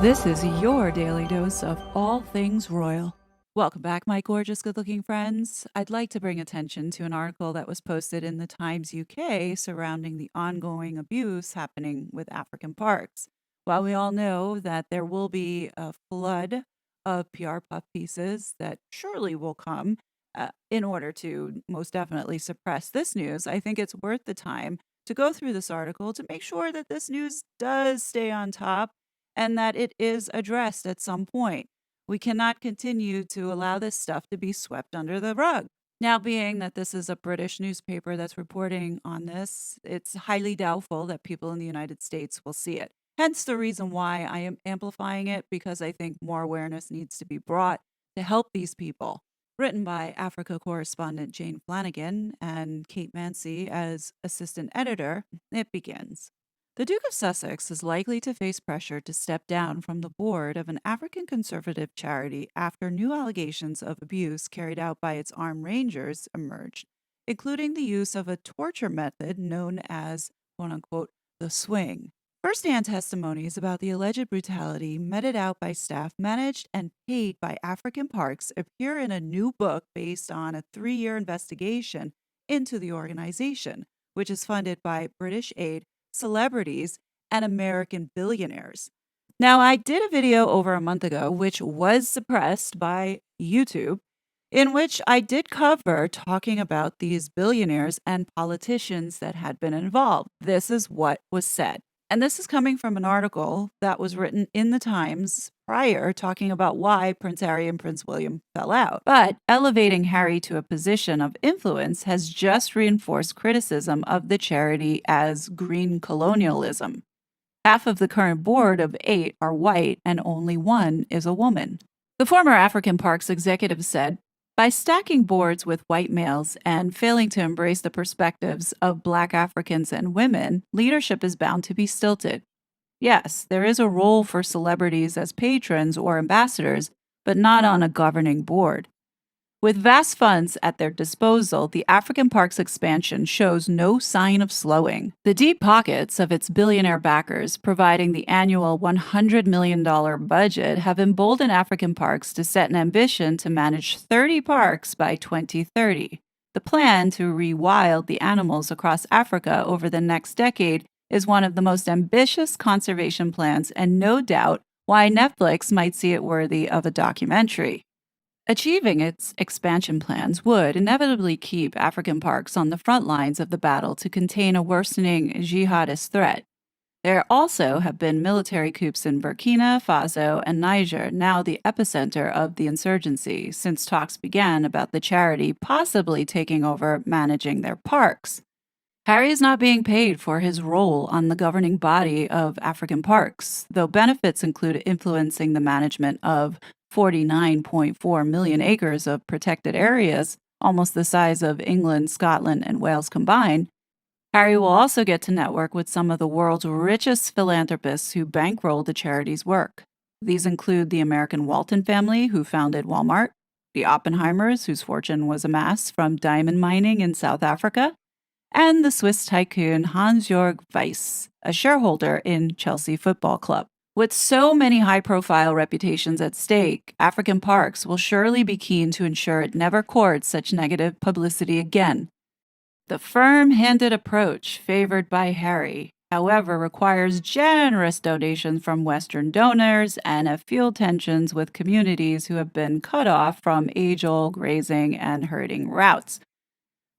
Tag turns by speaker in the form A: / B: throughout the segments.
A: This is your daily dose of all things royal. Welcome back, my gorgeous, good looking friends. I'd like to bring attention to an article that was posted in the Times UK surrounding the ongoing abuse happening with African parks. While we all know that there will be a flood of PR puff pieces that surely will come in order to most definitely suppress this news, I think it's worth the time to go through this article to make sure that this news does stay on top and that it is addressed at some point. We cannot continue to allow this stuff to be swept under the rug. Now, being that this is a British newspaper that's reporting on this, it's highly doubtful that people in the United States will see it. Hence the reason why I am amplifying it, because I think more awareness needs to be brought to help these people. Written by Africa correspondent Jane Flanagan and Kate Mancy as assistant editor, it begins. The Duke of Sussex is likely to face pressure to step down from the board of an African conservative charity after new allegations of abuse carried out by its armed rangers emerged, including the use of a torture method known as, quote unquote, the swing. First-hand testimonies about the alleged brutality meted out by staff managed and paid by African parks appear in a new book based on a 3-year investigation into the organization, which is funded by British aid, celebrities, and American billionaires. Now, I did a video over a month ago, which was suppressed by YouTube, in which I did cover talking about these billionaires and politicians that had been involved. This is what was said. And this is coming from an article that was written in the Times prior, talking about why Prince Harry and Prince William fell out. But elevating Harry to a position of influence has just reinforced criticism of the charity as green colonialism. Half of the current board of 8 are white and only 1 is a woman. The former African Parks executive said, by stacking boards with white males and failing to embrace the perspectives of Black Africans and women, leadership is bound to be stilted. Yes, there is a role for celebrities as patrons or ambassadors, but not on a governing board. With vast funds at their disposal, the African Parks expansion shows no sign of slowing. The deep pockets of its billionaire backers, providing the annual $100 million budget, have emboldened African Parks to set an ambition to manage 30 parks by 2030. The plan to rewild the animals across Africa over the next decade is one of the most ambitious conservation plans, and no doubt why Netflix might see it worthy of a documentary. Achieving its expansion plans would inevitably keep African parks on the front lines of the battle to contain a worsening jihadist threat. There also have been military coups in Burkina Faso and Niger, now the epicenter of the insurgency, since talks began about the charity possibly taking over managing their parks. Harry is not being paid for his role on the governing body of African parks, though benefits include influencing the management of 49.4 million acres of protected areas, almost the size of England, Scotland, and Wales combined. Harry will also get to network with some of the world's richest philanthropists who bankroll the charity's work. These include the American Walton family, who founded Walmart, the Oppenheimers, whose fortune was amassed from diamond mining in South Africa, and the Swiss tycoon Hans-Jörg Wyss, a shareholder in Chelsea Football Club. With so many high-profile reputations at stake, African Parks will surely be keen to ensure it never courts such negative publicity again. The firm-handed approach favored by Harry, however, requires generous donations from Western donors and have fueled tensions with communities who have been cut off from age-old grazing and herding routes.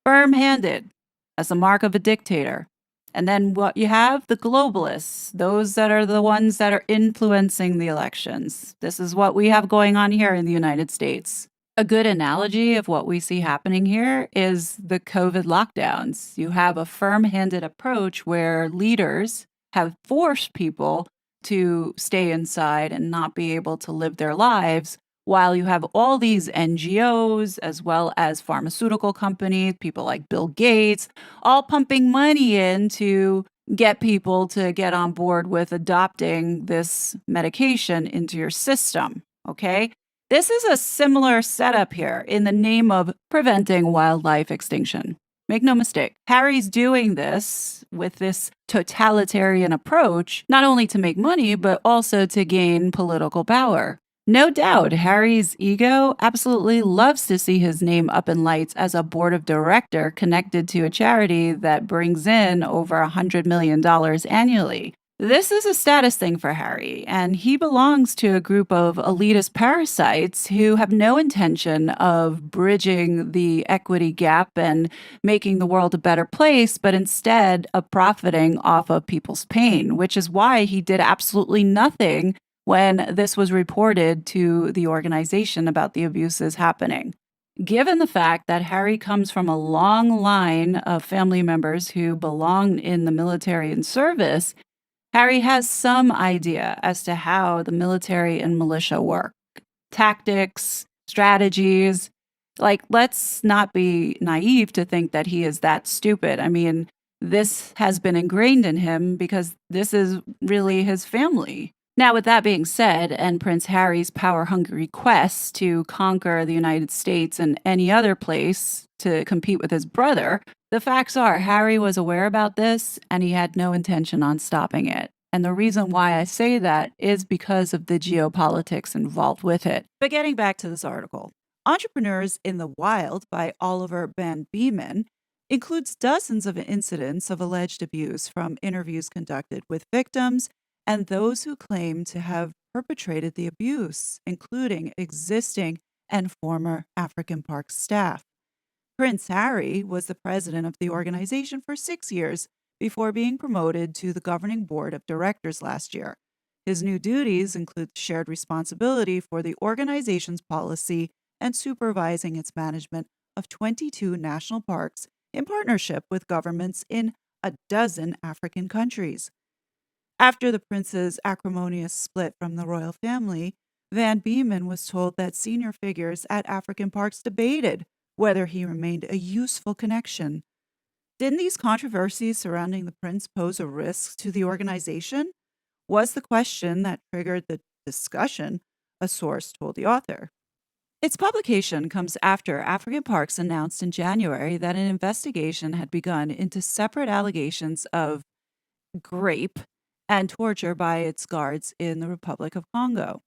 A: Firm-handed, as a mark of a dictator. And then what you have? The globalists, those that are the ones that are influencing the elections. This is what we have going on here in the United States. A good analogy of what we see happening here is the COVID lockdowns. You have a firm-handed approach where leaders have forced people to stay inside and not be able to live their lives, while you have all these NGOs, as well as pharmaceutical companies, people like Bill Gates, all pumping money in to get people to get on board with adopting this medication into your system, okay? This is a similar setup here in the name of preventing wildlife extinction. Make no mistake, Harry's doing this with this totalitarian approach, not only to make money, but also to gain political power. No doubt, Harry's ego absolutely loves to see his name up in lights as a board of director connected to a charity that brings in over $100 million annually. This is a status thing for Harry, and he belongs to a group of elitist parasites who have no intention of bridging the equity gap and making the world a better place, but instead of profiting off of people's pain, which is why he did absolutely nothing when this was reported to the organization about the abuses happening. Given the fact that Harry comes from a long line of family members who belong in the military and service, Harry has some idea as to how the military and militia work, tactics, strategies. Like, let's not be naive to think that he is that stupid. I mean, this has been ingrained in him because this is really his family. Now, with that being said, and Prince Harry's power hungry quest to conquer the United States and any other place to compete with his brother, the facts are Harry was aware about this and he had no intention on stopping it. And the reason why I say that is because of the geopolitics involved with it. But getting back to this article, Entrepreneurs in the Wild by Oliver Van Beeman includes dozens of incidents of alleged abuse from interviews conducted with victims and those who claim to have perpetrated the abuse, including existing and former African Park staff. Prince Harry was the president of the organization for 6 years before being promoted to the governing board of directors last year. His new duties include shared responsibility for the organization's policy and supervising its management of 22 national parks in partnership with governments in a dozen African countries. After the prince's acrimonious split from the royal family, Van Beeman was told that senior figures at African parks debated whether he remained a useful connection. Didn't these controversies surrounding the prince pose a risk to the organization? Was the question that triggered the discussion, a source told the author. Its publication comes after African Parks announced in January that an investigation had begun into separate allegations of rape and torture by its guards in the Republic of Congo.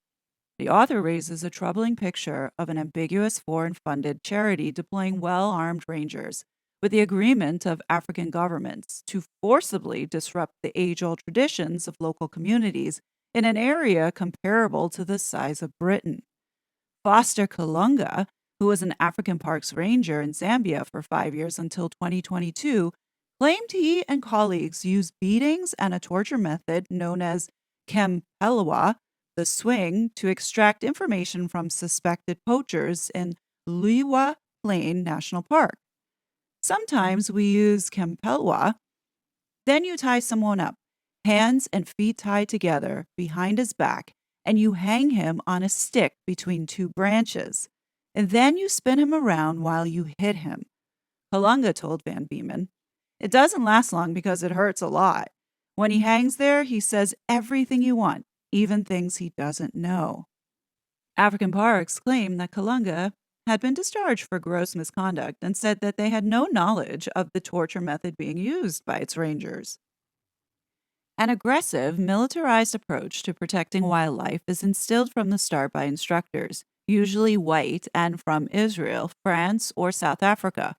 A: The author raises a troubling picture of an ambiguous foreign funded charity deploying well armed rangers with the agreement of African governments to forcibly disrupt the age old traditions of local communities in an area comparable to the size of Britain. Foster Kalunga, who was an African Parks Ranger in Zambia for 5 years until 2022, claimed he and colleagues used beatings and a torture method known as Kempelewa, the swing, to extract information from suspected poachers in Luiwa Plain National Park. Sometimes we use Kempelewa. Then you tie someone up, hands and feet tied together behind his back, and you hang him on a stick between two branches. And then you spin him around while you hit him. Kalunga told Van Beeman. It doesn't last long because it hurts a lot. When he hangs there, he says everything you want, even things he doesn't know. African Parks claimed that Kalunga had been discharged for gross misconduct and said that they had no knowledge of the torture method being used by its rangers. An aggressive, militarized approach to protecting wildlife is instilled from the start by instructors, usually white and from Israel, France, or South Africa.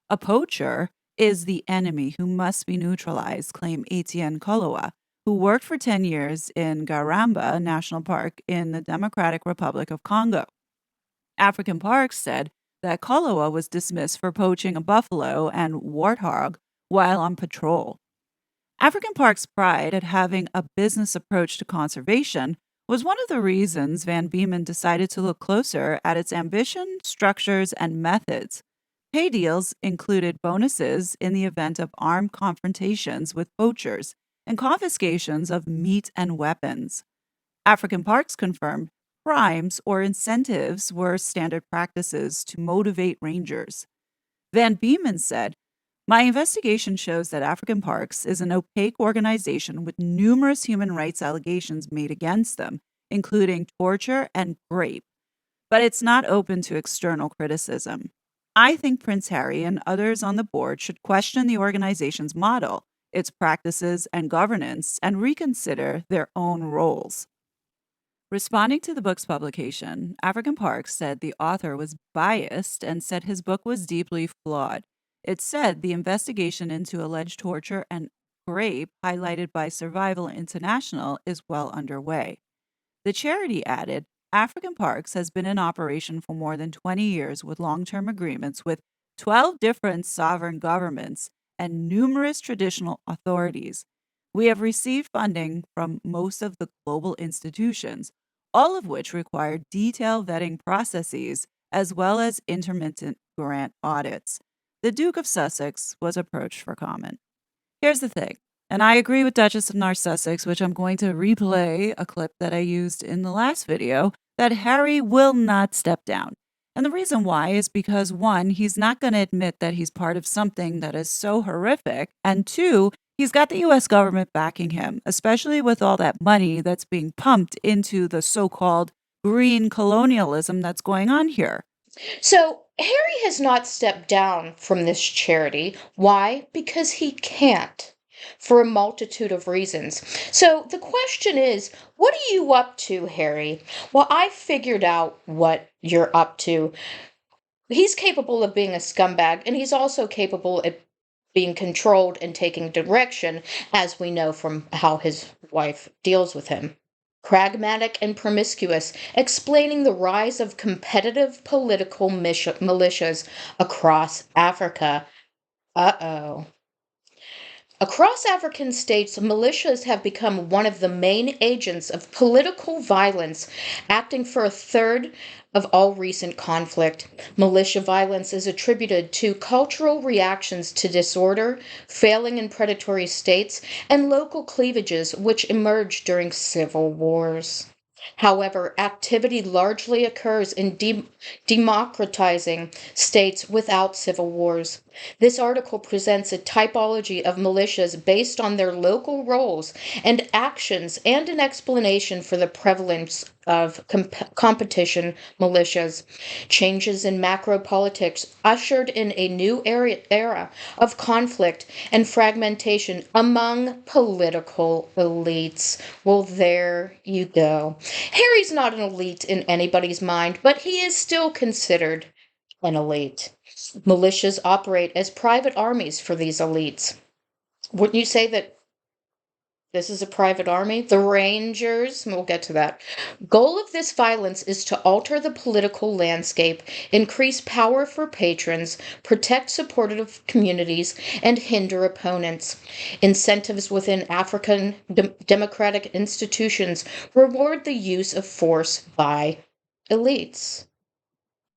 A: A poacher is the enemy who must be neutralized, claimed Etienne Kolowa, who worked for 10 years in Garamba National Park in the Democratic Republic of Congo. African Parks said that Kolowa was dismissed for poaching a buffalo and warthog while on patrol. African Parks' pride at having a business approach to conservation was one of the reasons Van Beeman decided to look closer at its ambition, structures, and methods. Pay deals included bonuses in the event of armed confrontations with poachers and confiscations of meat and weapons. African Parks confirmed primes or incentives were standard practices to motivate rangers. Van Beeman said, "My investigation shows that African Parks is an opaque organization with numerous human rights allegations made against them, including torture and rape, but it's not open to external criticism." I think Prince Harry and others on the board should question the organization's model, its practices and governance, and reconsider their own roles. Responding to the book's publication, African Parks said the author was biased and said his book was deeply flawed. It said the investigation into alleged torture and rape, highlighted by Survival International, is well underway. The charity added African Parks has been in operation for more than 20 years with long term agreements with 12 different sovereign governments and numerous traditional authorities. We have received funding from most of the global institutions, all of which require detailed vetting processes as well as intermittent grant audits. The Duke of Sussex was approached for comment. Here's the thing, and I agree with Duchess of Narcissus, which I'm going to replay a clip that I used in the last video, that Harry will not step down. And the reason why is because one, he's not going to admit that he's part of something that is so horrific. And two, he's got the US government backing him, especially with all that money that's being pumped into the so called green colonialism that's going on here.
B: So, Harry has not stepped down from this charity. Why? Because he can't, for a multitude of reasons. So, the question is, what are you up to, Harry? Well, I figured out what you're up to. He's capable of being a scumbag, and he's also capable of being controlled and taking direction, as we know from how his wife deals with him. Pragmatic and promiscuous, explaining the rise of competitive political militias across Africa. Uh oh. Across African states, militias have become one of the main agents of political violence, acting for a third of all recent conflict. Militia violence is attributed to cultural reactions to disorder, failing in predatory states, and local cleavages which emerged during civil wars. However, activity largely occurs in democratizing states without civil wars. This article presents a typology of militias based on their local roles and actions and an explanation for the prevalence of competition militias. Changes in macro politics ushered in a new era of conflict and fragmentation among political elites. Well, there you go. Harry's not an elite in anybody's mind, but he is still considered an elite. Militias operate as private armies for these elites. Wouldn't you say that this is a private army? The Rangers, we'll get to that. Goal of this violence is to alter the political landscape, increase power for patrons, protect supportive communities, and hinder opponents. Incentives within African democratic institutions reward the use of force by elites.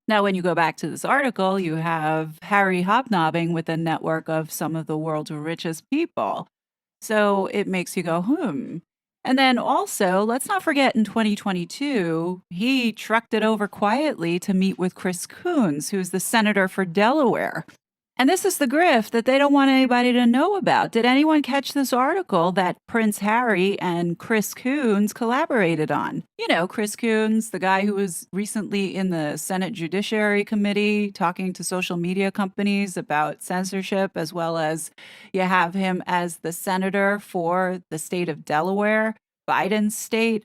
A: Now, when you go back to this article, you have Harry hobnobbing with a network of some of the world's richest people. So it makes you go, And then also, let's not forget in 2022, he trucked it over quietly to meet with Chris Coons, who's the senator for Delaware. And this is the grift that they don't want anybody to know about. Did anyone catch this article that Prince Harry and Chris Coons collaborated on? You know, Chris Coons, the guy who was recently in the Senate Judiciary Committee talking to social media companies about censorship, as well as you have him as the senator for the state of Delaware, Biden's state.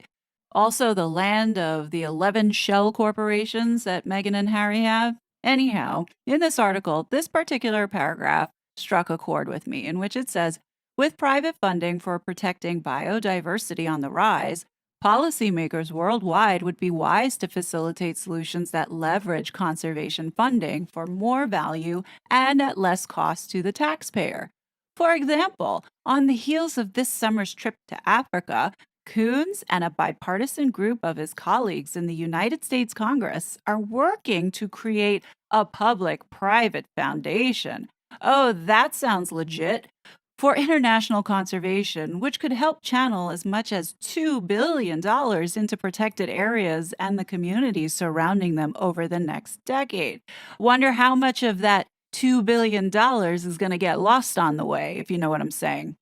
A: Also, the land of the 11 shell corporations that Meghan and Harry have. Anyhow, in this article, this particular paragraph struck a chord with me, in which it says, with private funding for protecting biodiversity on the rise, policymakers worldwide would be wise to facilitate solutions that leverage conservation funding for more value and at less cost to the taxpayer. For example, on the heels of this summer's trip to Africa, Coons and a bipartisan group of his colleagues in the United States Congress are working to create a public private foundation. Oh, that sounds legit. For international conservation, which could help channel as much as $2 billion into protected areas and the communities surrounding them over the next decade. Wonder how much of that $2 billion is going to get lost on the way, if you know what I'm saying.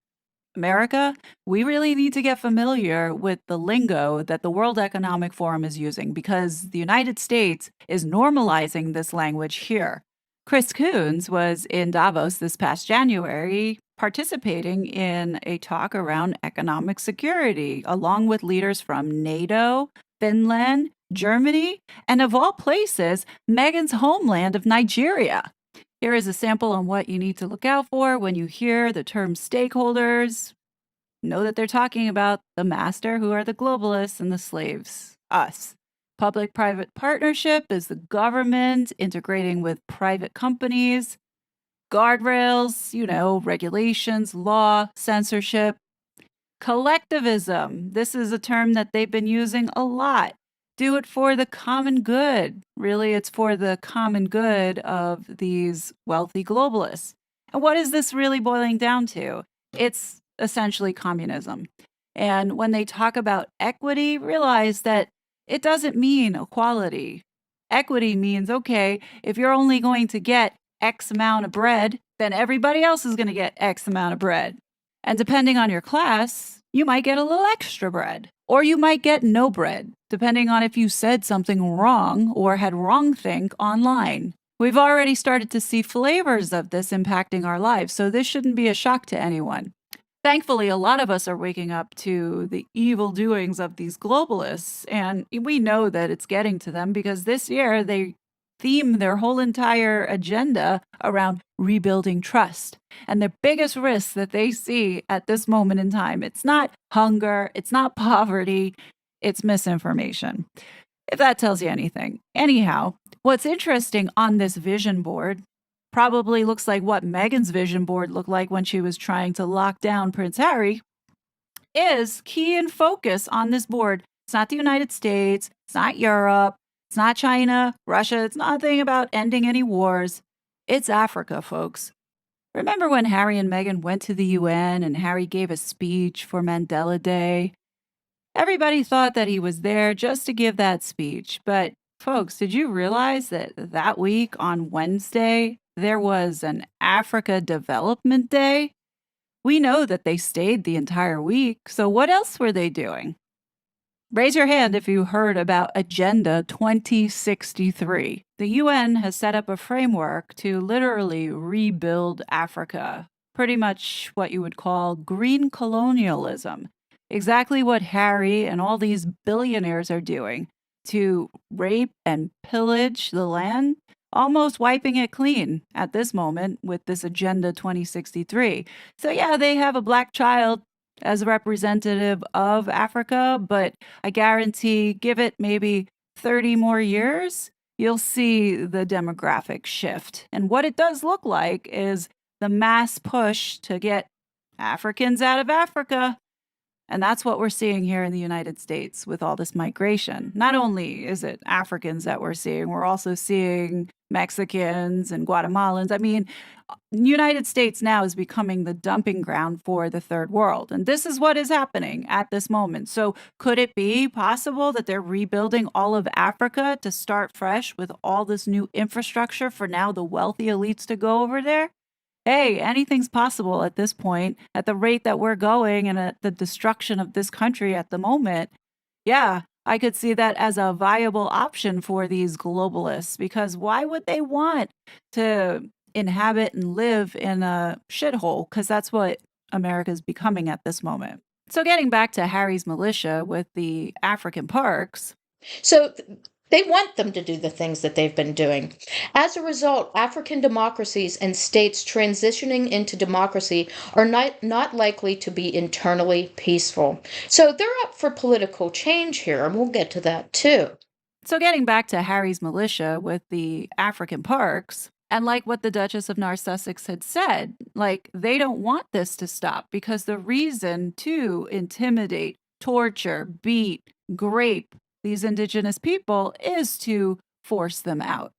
A: America, we really need to get familiar with the lingo that the World Economic Forum is using because the United States is normalizing this language here. Chris Coons was in Davos this past January participating in a talk around economic security, along with leaders from NATO, Finland, Germany, and of all places, Meghan's homeland of Nigeria. Here is a sample on what you need to look out for when you hear the term stakeholders. Know that they're talking about the master, who are the globalists, and the slaves, us. Public private partnership is the government integrating with private companies. Guardrails, regulations, law, censorship. Collectivism. This is a term that they've been using a lot. Do it for the common good. Really, it's for the common good of these wealthy globalists. And what is this really boiling down to? It's essentially communism. And when they talk about equity, realize that it doesn't mean equality. Equity means, okay, if you're only going to get X amount of bread, then everybody else is going to get X amount of bread. And depending on your class, you might get a little extra bread, or you might get no bread, depending on if you said something wrong or had wrongthink online. We've already started to see flavors of this impacting our lives, so this shouldn't be a shock to anyone. Thankfully, a lot of us are waking up to the evil doings of these globalists, and we know that it's getting to them because this year they theme their whole entire agenda around rebuilding trust. And the biggest risk that they see at this moment in time, it's not hunger, it's not poverty, it's misinformation. If that tells you anything. Anyhow, what's interesting on this vision board probably looks like what Meghan's vision board looked like when she was trying to lock down Prince Harry, is key and focus on this board. It's not the United States, it's not Europe, it's not China, Russia, it's nothing about ending any wars. It's Africa, folks. Remember when Harry and Meghan went to the UN and Harry gave a speech for Mandela Day? Everybody thought that he was there just to give that speech, but folks, did you realize that that week on Wednesday, there was an Africa Development Day? We know that they stayed the entire week, so what else were they doing? Raise your hand if you heard about Agenda 2063. The UN has set up a framework to literally rebuild Africa, pretty much what you would call green colonialism. Exactly what Harry and all these billionaires are doing to rape and pillage the land, almost wiping it clean at this moment with this Agenda 2063. So, yeah, they have a black child as a representative of Africa, but I guarantee give it maybe 30 more years, you'll see the demographic shift. And what it does look like is the mass push to get Africans out of Africa. And that's what we're seeing here in the United States with all this migration. Not only is it Africans that we're seeing, we're also seeing Mexicans and Guatemalans. I mean, the United States now is becoming the dumping ground for the third world. And this is what is happening at this moment. So could it be possible that they're rebuilding all of Africa to start fresh with all this new infrastructure for now the wealthy elites to go over there? Hey, anything's possible at this point, at the rate that we're going and at the destruction of this country at the moment. Yeah, I could see that as a viable option for these globalists because why would they want to inhabit and live in a shithole? Because that's what America's becoming at this moment. So, getting back to Harry's militia with the African parks.
B: So they want them to do the things that they've been doing. As a result, African democracies and states transitioning into democracy are not likely to be internally peaceful. So they're up for political change here, and we'll get to that too.
A: So, getting back to Harry's militia with the African parks, and like what the Duchess of North Sussex had said, like they don't want this to stop because the reason to intimidate, torture, beat, grape these indigenous people is to force them out.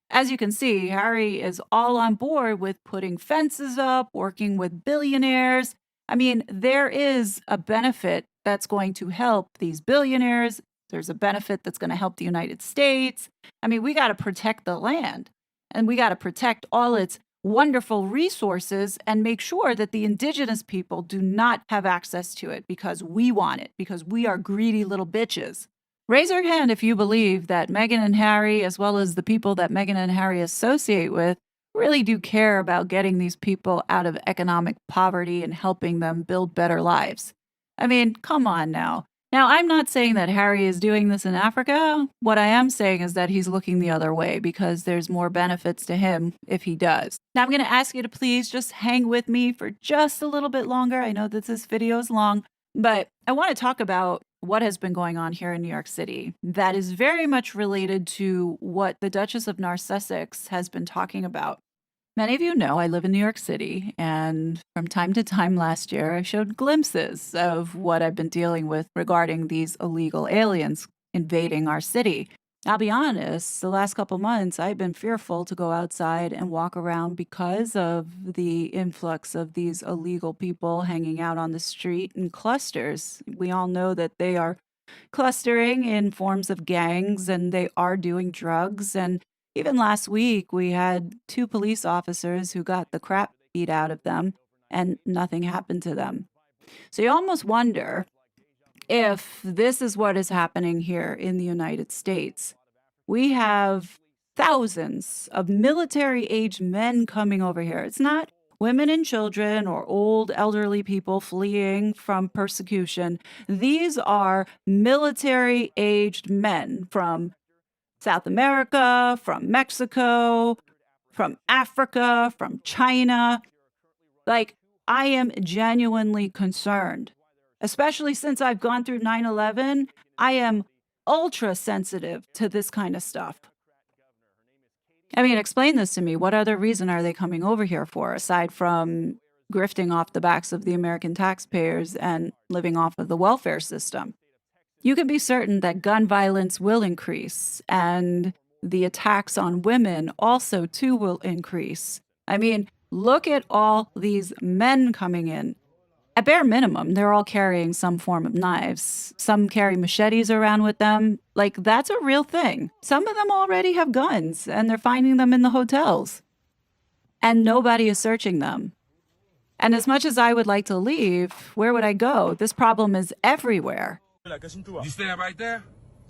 A: As you can see, Harry is all on board with putting fences up, working with billionaires. I mean, there is a benefit that's going to help these billionaires. There's a benefit that's going to help the United States. I mean, we got to protect the land and we got to protect all its wonderful resources and make sure that the indigenous people do not have access to it because we want it, because we are greedy little bitches. Raise your hand if you believe that Meghan and Harry, as well as the people that Meghan and Harry associate with, really do care about getting these people out of economic poverty and helping them build better lives. I mean, come on now. Now, I'm not saying that Harry is doing this in Africa. What I am saying is that he's looking the other way because there's more benefits to him if he does. Now, I'm going to ask you to please just hang with me for just a little bit longer. I know that this video is long, but I want to talk about what has been going on here in New York City that is very much related to what the Duchess of Narcissus has been talking about. Many of you know I live in New York City, and from time to time last year, I showed glimpses of what I've been dealing with regarding these illegal aliens invading our city. I'll be honest, the last couple months, I've been fearful to go outside and walk around because of the influx of these illegal people hanging out on the street in clusters. We all know that they are clustering in forms of gangs and they are doing drugs. And even last week, we had two police officers who got the crap beat out of them and nothing happened to them. So you almost wonder if this is what is happening here in the United States. We have thousands of military aged men coming over here. It's not women and children or old elderly people fleeing from persecution. These are military aged men from South America, from Mexico, from Africa, from China. Like, I am genuinely concerned, especially since I've gone through 9/11. I am ultra sensitive to this kind of stuff. I mean, explain this to me. What other reason are they coming over here for, aside from grifting off the backs of the American taxpayers and living off of the welfare system? You can be certain that gun violence will increase and the attacks on women also too will increase. I mean, look at all these men coming in. At bare minimum, they're all carrying some form of knives. Some carry machetes around with them. Like, that's a real thing. Some of them already have guns and they're finding them in the hotels. And nobody is searching them. And as much as I would like to leave, where would I go? This problem is everywhere.
C: You stand right there?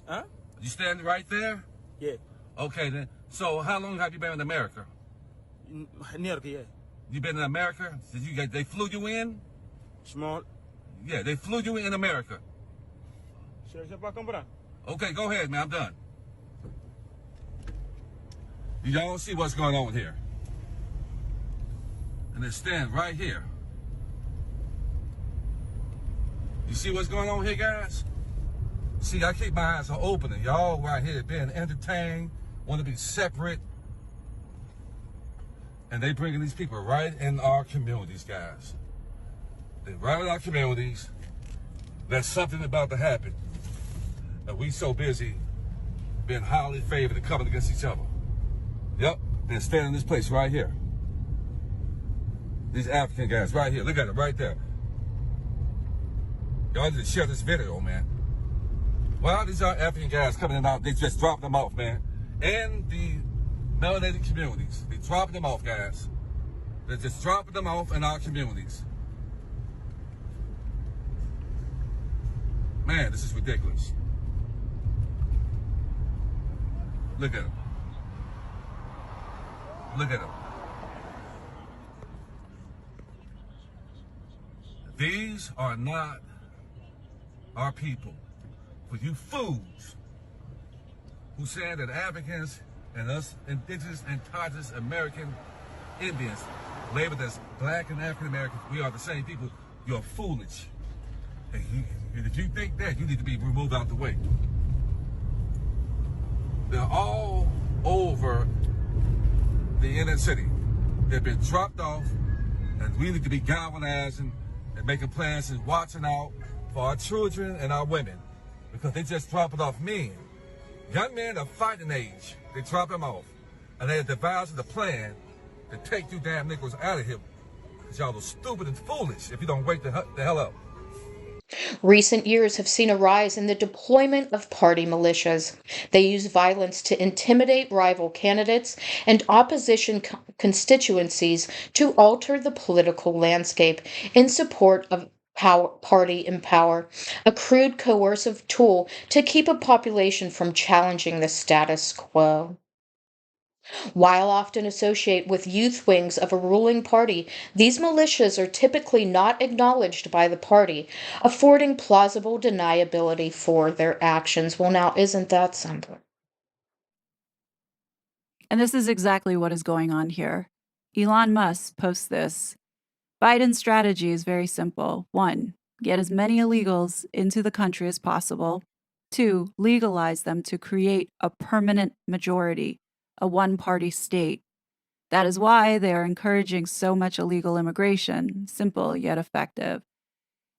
D: Huh?
C: You stand right there?
D: Yeah.
C: Okay then. So how long have you been in America?
D: Near yeah.
C: You been in America? They flew you in?
D: Small.
C: Yeah, they flew you in America.
D: Cherchez pas comprendre.
C: Okay, go ahead, man. I'm done. Y'all see what's going on here. And they stand right here. You see what's going on here, guys? See, I keep my eyes open, and y'all right here being entertained, want to be separate. And they bringing these people right in our communities, guys. They're right in our communities. There's something about to happen. And we so busy being highly favored and coming against each other. Yep, they're standing in this place right here. These African guys right here. Look at them right there. Y'all need to share this video, man. Well, these are African guys coming in out. They just dropping them off, man. In the melanated communities. They dropping them off, guys. They're just dropping them off in our communities. Man, this is ridiculous. Look at them. Look at them. These are not our people. For you fools who saying that Africans and us indigenous and indigenous American Indians, labeled as black and African Americans, we are the same people, you're foolish. And if you think that, you need to be removed out the way. They're all over the inner city. They've been dropped off, and we need to be galvanizing and making plans and watching out for our children and our women, because they just dropping off men. Young men of fighting age, they drop them off, and they're devising the plan to take you damn niggers out of here. Because y'all are stupid and foolish if you don't wake the hell up.
B: Recent years have seen a rise in the deployment of party militias. They use violence to intimidate rival candidates and opposition constituencies to alter the political landscape in support of party in power, a crude coercive tool to keep a population from challenging the status quo. While often associated with youth wings of a ruling party, these militias are typically not acknowledged by the party, affording plausible deniability for their actions. Well, now, isn't that something?
A: And this is exactly what is going on here. Elon Musk posts this. Biden's strategy is very simple. 1, get as many illegals into the country as possible. 2, legalize them to create a permanent majority, a one-party state. That is why they are encouraging so much illegal immigration, simple yet effective.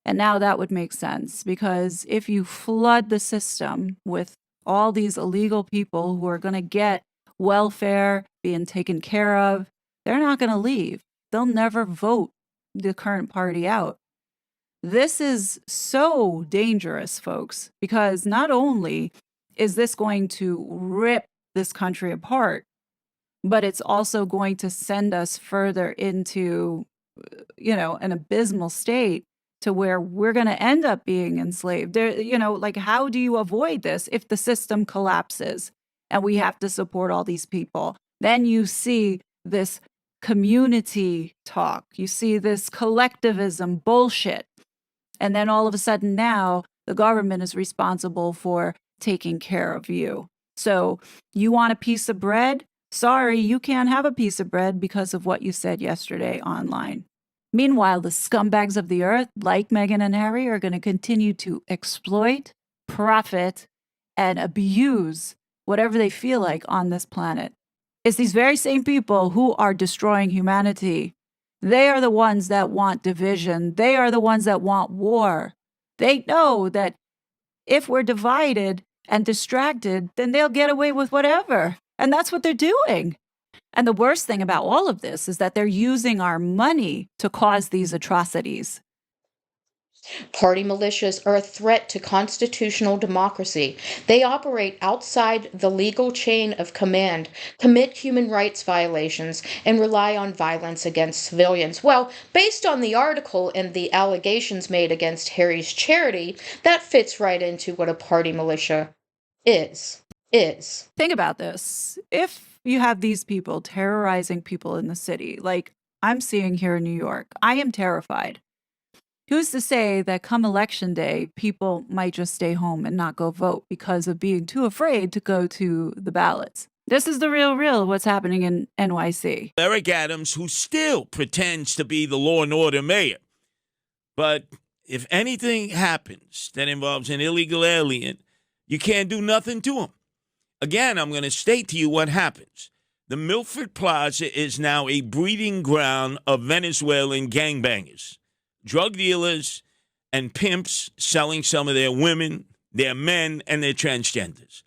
A: And now that would make sense because if you flood the system with all these illegal people who are going to get welfare being taken care of, they're not going to leave. They'll never vote the current party out. This is so dangerous, folks, because not only is this going to rip this country apart, but it's also going to send us further into, an abysmal state to where we're going to end up being enslaved. Like, how do you avoid this if the system collapses and we have to support all these people? Then you see this community talk, you see this collectivism bullshit. And then all of a sudden now the government is responsible for taking care of you. So you want a piece of bread? Sorry, you can't have a piece of bread because of what you said yesterday online. Meanwhile, the scumbags of the earth, like Meghan and Harry, are going to continue to exploit, profit, and abuse whatever they feel like on this planet. It's these very same people who are destroying humanity. They are the ones that want division. They are the ones that want war. They know that if we're divided and distracted, then they'll get away with whatever. And that's what they're doing. And the worst thing about all of this is that they're using our money to cause these atrocities.
B: Party militias are a threat to constitutional democracy. They operate outside the legal chain of command, commit human rights violations, and rely on violence against civilians. Well, based on the article and the allegations made against Harry's charity, that fits right into what a party militia is.
A: Think about this. If you have these people terrorizing people in the city, like I'm seeing here in New York, I am terrified. Who's to say that come election day, people might just stay home and not go vote because of being too afraid to go to the ballots? This is the real what's happening in NYC.
E: Eric Adams, who still pretends to be the law and order mayor. But if anything happens that involves an illegal alien, you can't do nothing to him. Again, I'm going to state to you what happens. The Milford Plaza is now a breeding ground of Venezuelan gangbangers, drug dealers, and pimps selling some of their women, their men, and their transgenders.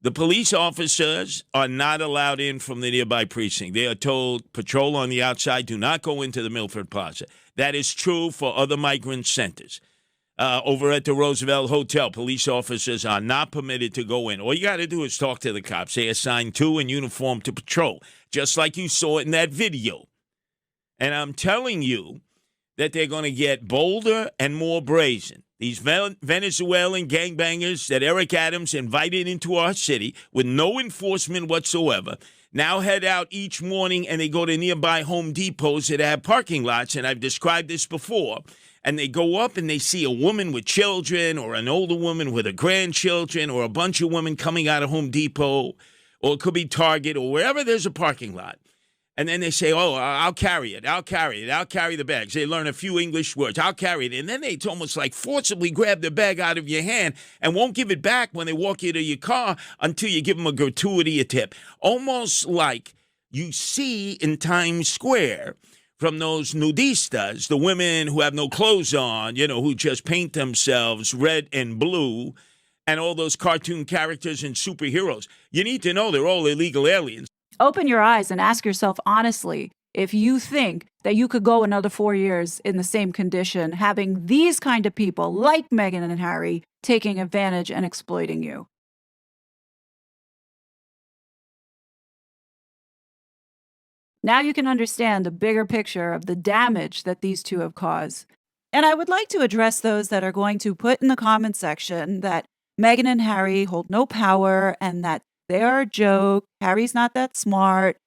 E: The police officers are not allowed in from the nearby precinct. They are told, patrol on the outside, do not go into the Milford Plaza. That is true for other migrant centers. Over at the Roosevelt Hotel, police officers are not permitted to go in. All you got to do is talk to the cops. They assign 2 in uniform to patrol, just like you saw in that video. And I'm telling you that they're going to get bolder and more brazen. These Venezuelan gangbangers that Eric Adams invited into our city with no enforcement whatsoever now head out each morning and they go to nearby Home Depots that have parking lots, and I've described this before, and they go up and they see a woman with children or an older woman with her grandchildren or a bunch of women coming out of Home Depot, or it could be Target or wherever there's a parking lot. And then they say, oh, I'll carry it. I'll carry the bags. They learn a few English words. I'll carry it. And then they almost like forcibly grab the bag out of your hand and won't give it back when they walk you to your car until you give them a gratuity, a tip. Almost like you see in Times Square from those nudistas, the women who have no clothes on, who just paint themselves red and blue, and all those cartoon characters and superheroes. You need to know they're all illegal aliens.
A: Open your eyes and ask yourself honestly if you think that you could go another 4 years in the same condition, having these kind of people like Meghan and Harry taking advantage and exploiting you. Now you can understand the bigger picture of the damage that these two have caused. And I would like to address those that are going to put in the comment section that Meghan and Harry hold no power and that they are a joke. Harry's not that smart.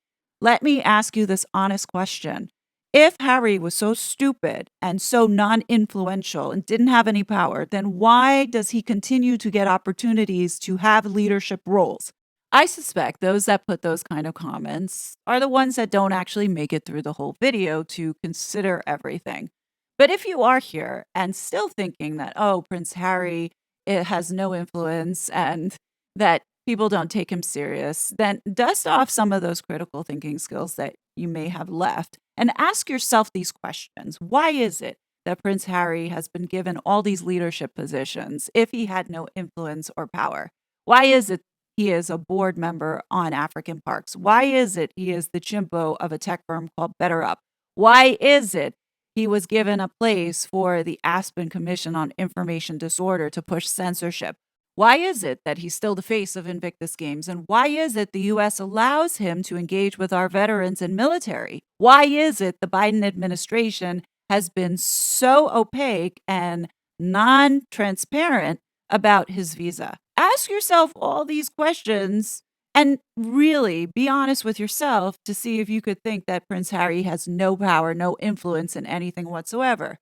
A: Let me ask you this honest question. If Harry was so stupid and so non influential and didn't have any power, then why does he continue to get opportunities to have leadership roles? I suspect those that put those kind of comments are the ones that don't actually make it through the whole video to consider everything. But if you are here and still thinking that, oh, Prince Harry, it has no influence and that people don't take him serious, then dust off some of those critical thinking skills that you may have left and ask yourself these questions. Why is it that Prince Harry has been given all these leadership positions if he had no influence or power? Why is it he is a board member on African Parks? Why is it he is the chimpo of a tech firm called Better Up? Why is it he was given a place for the Aspen Commission on Information Disorder to push censorship? Why is it that he's still the face of Invictus Games? And why is it the US allows him to engage with our veterans and military? Why is it the Biden administration has been so opaque and non transparent about his visa? Ask yourself all these questions and really be honest with yourself to see if you could think that Prince Harry has no power, no influence in anything whatsoever.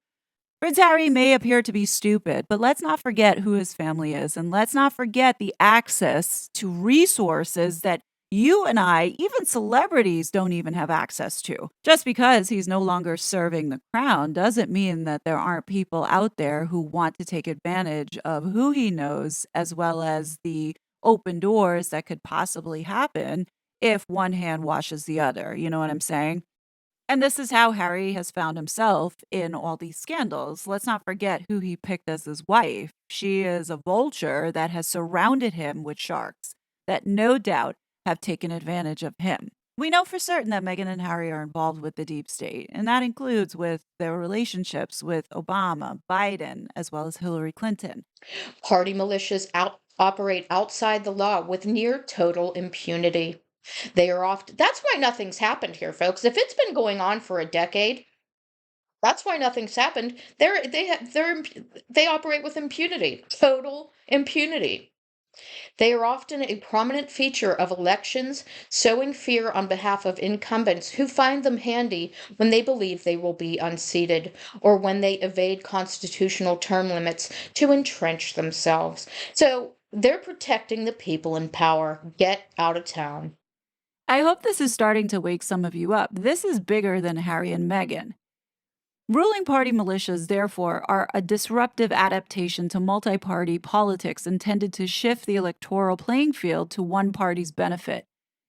A: Prince Harry may appear to be stupid, but let's not forget who his family is, and let's not forget the access to resources that you and I, even celebrities, don't even have access to. Just because he's no longer serving the crown doesn't mean that there aren't people out there who want to take advantage of who he knows, as well as the open doors that could possibly happen if one hand washes the other. You know what I'm saying? And this is how Harry has found himself in all these scandals. Let's not forget who he picked as his wife. She is a vulture that has surrounded him with sharks that no doubt have taken advantage of him. We know for certain that Meghan and Harry are involved with the deep state, and that includes with their relationships with Obama, Biden, as well as Hillary Clinton.
B: Party militias operate outside the law with near total impunity. They are often That's why nothing's happened here, folks. If it's been going on for a decade, that's why nothing's happened. They operate with impunity, total impunity. They are often a prominent feature of elections, sowing fear on behalf of incumbents who find them handy when they believe they will be unseated or when they evade constitutional term limits to entrench themselves. So they're protecting the people in power. Get out of town.
A: I hope this is starting to wake some of you up. This is bigger than Harry and Meghan. Ruling party militias, therefore, are a disruptive adaptation to multi party politics intended to shift the electoral playing field to one party's benefit.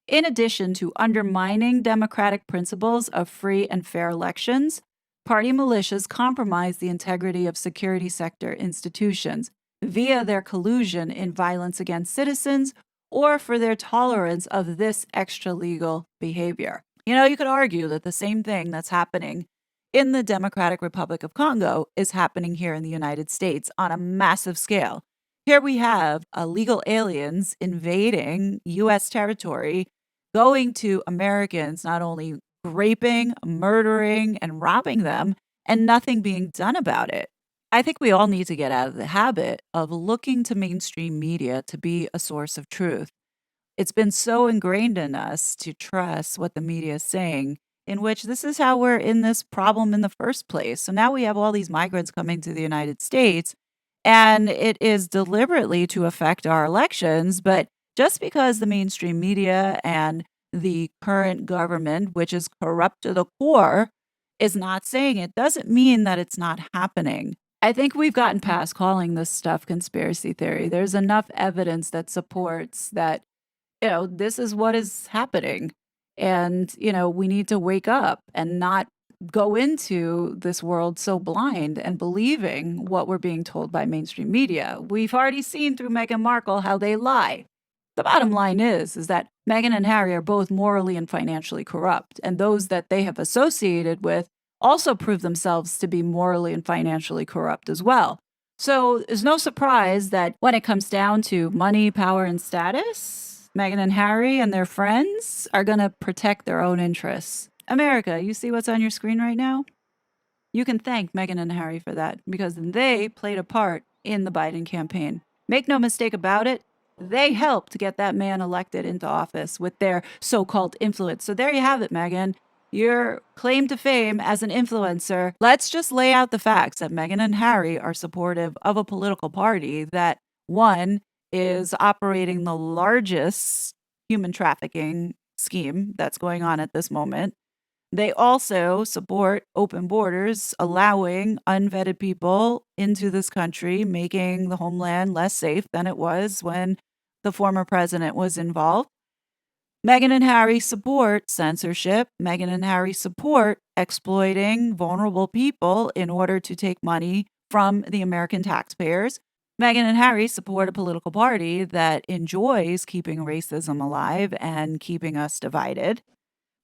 A: In addition to undermining democratic principles of free and fair elections, party militias compromise the integrity of security sector institutions via their collusion in violence against citizens or for their tolerance of this extra legal behavior. You could argue that the same thing that's happening in the Democratic Republic of Congo is happening here in the United States on a massive scale. Here we have illegal aliens invading U.S. territory, going to Americans, not only raping, murdering, and robbing them, and nothing being done about it. I think we all need to get out of the habit of looking to mainstream media to be a source of truth. It's been so ingrained in us to trust what the media is saying, in which this is how we're in this problem in the first place. So now we have all these migrants coming to the United States, and it is deliberately to affect our elections. But just because the mainstream media and the current government, which is corrupt to the core, is not saying it, doesn't mean that it's not happening. I think we've gotten past calling this stuff conspiracy theory. There's enough evidence that supports that this is what is happening. And, we need to wake up and not go into this world so blind and believing what we're being told by mainstream media. We've already seen through Meghan Markle how they lie. The bottom line is that Meghan and Harry are both morally and financially corrupt, and those that they have associated with also prove themselves to be morally and financially corrupt as well. So it's no surprise that when it comes down to money, power, and status, Meghan and Harry and their friends are going to protect their own interests. America, you see what's on your screen right now? You can thank Meghan and Harry for that because they played a part in the Biden campaign. Make no mistake about it, they helped get that man elected into office with their so-called influence. So there you have it, Meghan. Your claim to fame as an influencer. Let's just lay out the facts that Meghan and Harry are supportive of a political party that, one, is operating the largest human trafficking scheme that's going on at this moment. They also support open borders, allowing unvetted people into this country, making the homeland less safe than it was when the former president was involved. Meghan and Harry support censorship. Meghan and Harry support exploiting vulnerable people in order to take money from the American taxpayers. Meghan and Harry support a political party that enjoys keeping racism alive and keeping us divided.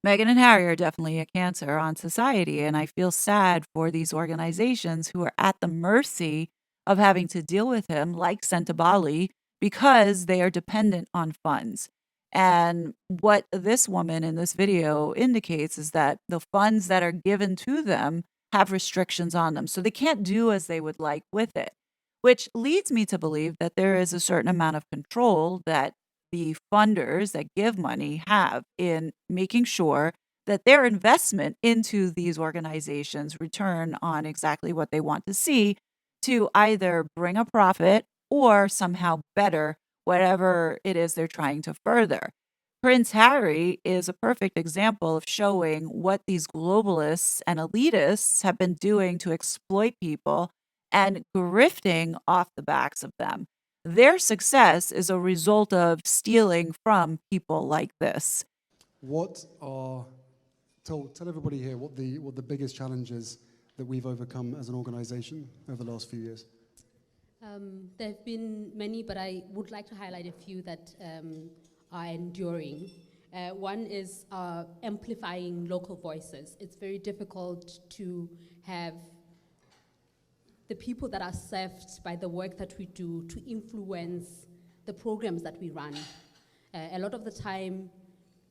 A: Meghan and Harry are definitely a cancer on society, and I feel sad for these organizations who are at the mercy of having to deal with him, like Sentabali, because they are dependent on funds. And what this woman in this video indicates is that the funds that are given to them have restrictions on them. So they can't do as they would like with it, which leads me to believe that there is a certain amount of control that the funders that give money have in making sure that their investment into these organizations return on exactly what they want to see to either bring a profit or somehow better whatever it is they're trying to further. Prince Harry is a perfect example of showing what these globalists and elitists have been doing to exploit people and grifting off the backs of them. Their success is a result of stealing from people like this.
F: What are tell everybody here what the biggest challenges that we've overcome as an organization over the last few years?
G: There have been many, but I would like to highlight a few that are enduring. One is amplifying local voices. It's very difficult to have the people that are served by the work that we do to influence the programs that we run. A lot of the time,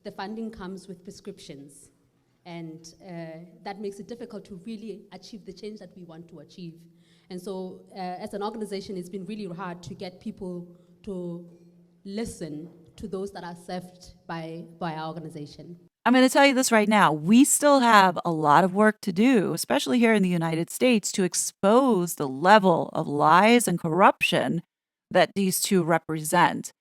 G: the funding comes with prescriptions, and that makes it difficult to really achieve the change that we want to achieve. And so, as an organization, it's been really hard to get people to listen to those that are served by our organization.
A: I'm going to tell you this right now. We still have a lot of work to do, especially here in the United States, to expose the level of lies and corruption that these two represent.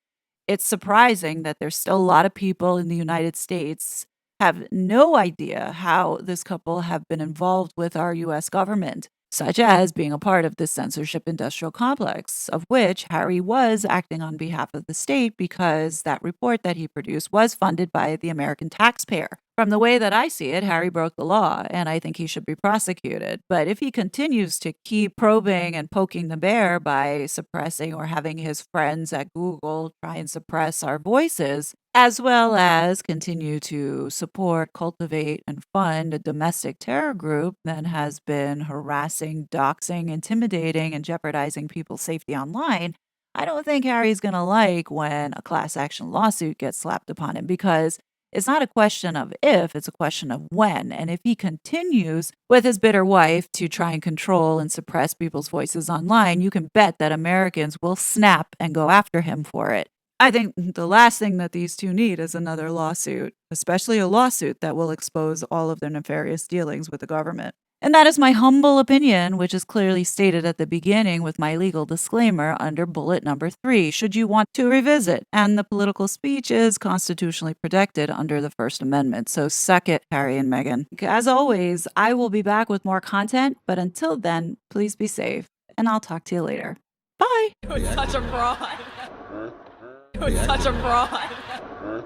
A: It's surprising that there's still a lot of people in the United States have no idea how this couple have been involved with our US government, such as being a part of this censorship industrial complex, of which Harry was acting on behalf of the state because that report that he produced was funded by the American taxpayer. From the way that I see it, Harry broke the law, and I think he should be prosecuted. But if he continues to keep probing and poking the bear by suppressing or having his friends at Google try and suppress our voices, as well as continue to support, cultivate, and fund a domestic terror group that has been harassing, doxing, intimidating, and jeopardizing people's safety online, I don't think Harry's going to like when a class action lawsuit gets slapped upon him, because it's not a question of if, it's a question of when. And if he continues with his bitter wife to try and control and suppress people's voices online, you can bet that Americans will snap and go after him for it. I think the last thing that these two need is another lawsuit, especially a lawsuit that will expose all of their nefarious dealings with the government. And that is my humble opinion, which is clearly stated at the beginning with my legal disclaimer under bullet number 3, should you want to revisit. And the political speech is constitutionally protected under the First Amendment. So suck it, Harry and Meghan. As always, I will be back with more content, but until then, please be safe, and I'll talk to you later. Bye!
H: You're such a fraud. You're such a fraud.